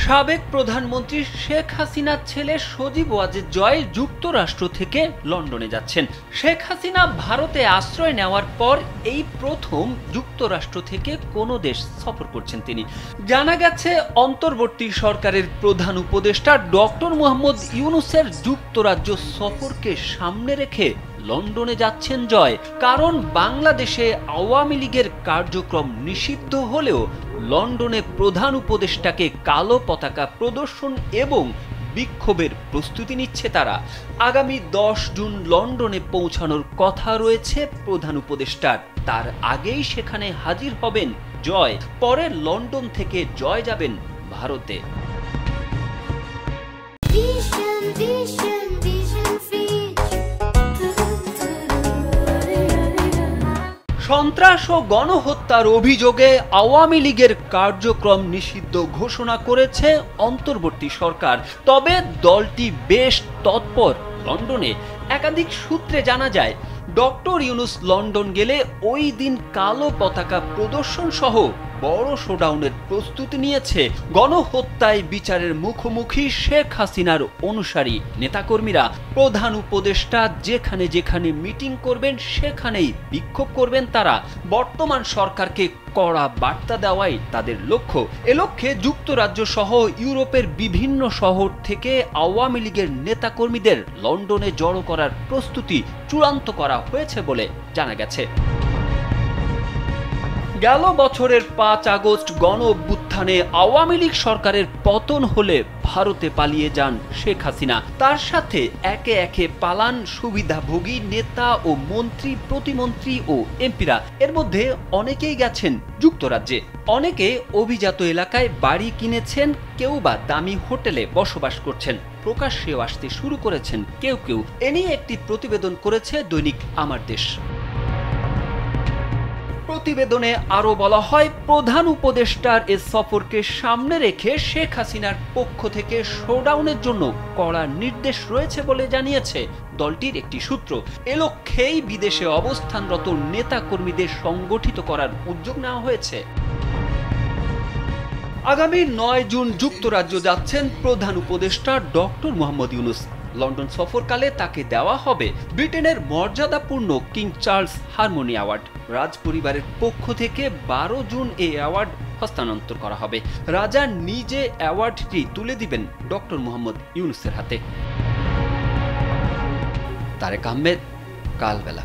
সাবেক প্রধানমন্ত্রী শেখ হাসিনার ছেলে সজীব ওয়াজেদ জয় যুক্তরাষ্ট্র থেকে লন্ডনে যাচ্ছেন। শেখ হাসিনা ভারতে আশ্রয় নেওয়ার পর এই প্রথম যুক্তরাষ্ট্র থেকে কোনো দেশ সফর করছেন তিনি। জানা গেছে অন্তর্বর্তী সরকারের প্রধান উপদেষ্টা ডক্টর মোহাম্মদ ইউনূসের যুক্তরাজ্য সফরকে সামনে রেখে লন্ডনে যাচ্ছেন জয়। কারণ বাংলাদেশে আওয়ামী লীগের কার্যক্রম নিষিদ্ধ হলেও লন্ডনে প্রধান উপদেষ্টাকে কালো পতাকা প্রদর্শন এবং বিক্ষোভের প্রস্তুতি নিচ্ছে তারা। আগামী 10 জুন লন্ডনে পৌঁছানোর কথা রয়েছে প্রধান উপদেষ্টার। তার আগেই সেখানে হাজির হবেন জয়। পরে লন্ডন থেকে জয় যাবেন ভারতে। সন্ত্রাস ও গণহত্যার অভিযোগে আওয়ামী লীগের কার্যক্রম নিষিদ্ধ ঘোষণা করেছে অন্তর্বর্তী সরকার। তবে দলটি বেশ তৎপর। লন্ডনে একাধিক সূত্রে জানা যায়, ডক্টর ইউনূস লন্ডন গেলে ওই দিন কালো পতাকা প্রদর্শন সহ বড় শোডাউনের প্রস্তুতি নিয়েছে গণহত্যায় বিচারের মুখোমুখি শেখ হাসিনার অনুসারী নেতাকর্মীরা। প্রধান উপদেষ্টা যেখানে যেখানে মিটিং করবেন সেখানেই বিক্ষোভ করবেন তারা। বর্তমান সরকারকে কড়া বার্তা দেওয়াই তাদের লক্ষ্য। এ লক্ষ্যে যুক্তরাজ্য সহ ইউরোপের বিভিন্ন শহর থেকে আওয়ামী লীগের নেতাকর্মীদের লন্ডনে জড়ো করার প্রস্তুতি চূড়ান্ত করা হয়েছে বলে জানা গেছে। গেল বছরের 5 আগস্ট গণ অভ্যুত্থানে আওয়ামী লীগ সরকারের পতন হলে ভারতে পালিয়ে যান শেখ হাসিনা। তার সাথে একে একে পালান সুবিধাভোগী নেতা ও মন্ত্রী, প্রতিমন্ত্রী ও এমপিরা। এর মধ্যে অনেকেই গেছেন যুক্তরাজ্যে। অনেকে অভিজাত এলাকায় বাড়ি কিনেছেন, কেউ বা দামি হোটেলে বসবাস করছেন। প্রকাশ্যেও আসতে শুরু করেছেন কেউ কেউ। এ নিয়ে একটি প্রতিবেদন করেছে দৈনিক আমার দেশ। প্রতিবেদনে আরো বলা হয়, প্রধান উপদেষ্টার এ সফরকে সামনে রেখে শেখ হাসিনার পক্ষ থেকে শোডাউনের জন্য কড়া নির্দেশ রয়েছে বলে জানিয়েছে দলটির একটি সূত্র। এ লক্ষ্যেই বিদেশে অবস্থানরত নেতা কর্মীদের সংগঠিত করার উদ্যোগ নেওয়া হয়েছে। আগামী 9 জুন যুক্তরাজ্য যাচ্ছেন প্রধান উপদেষ্টা ডক্টর মোহাম্মদ ইউনূস। লন্ডন সফরকালে তাকে দেওয়া হবে ব্রিটেনের মর্যাদাপূর্ণ কিং চার্লস হারমোনি অ্যাওয়ার্ড। রাজ পরিবারের পক্ষ থেকে 12 জুন এই অ্যাওয়ার্ড হস্তান্তর করা হবে। রাজা নিজে অ্যাওয়ার্ডটি তুলে দিবেন ডক্টর মোহাম্মদ ইউনূসের হাতে। তারেক আহমেদ, কালবেলা।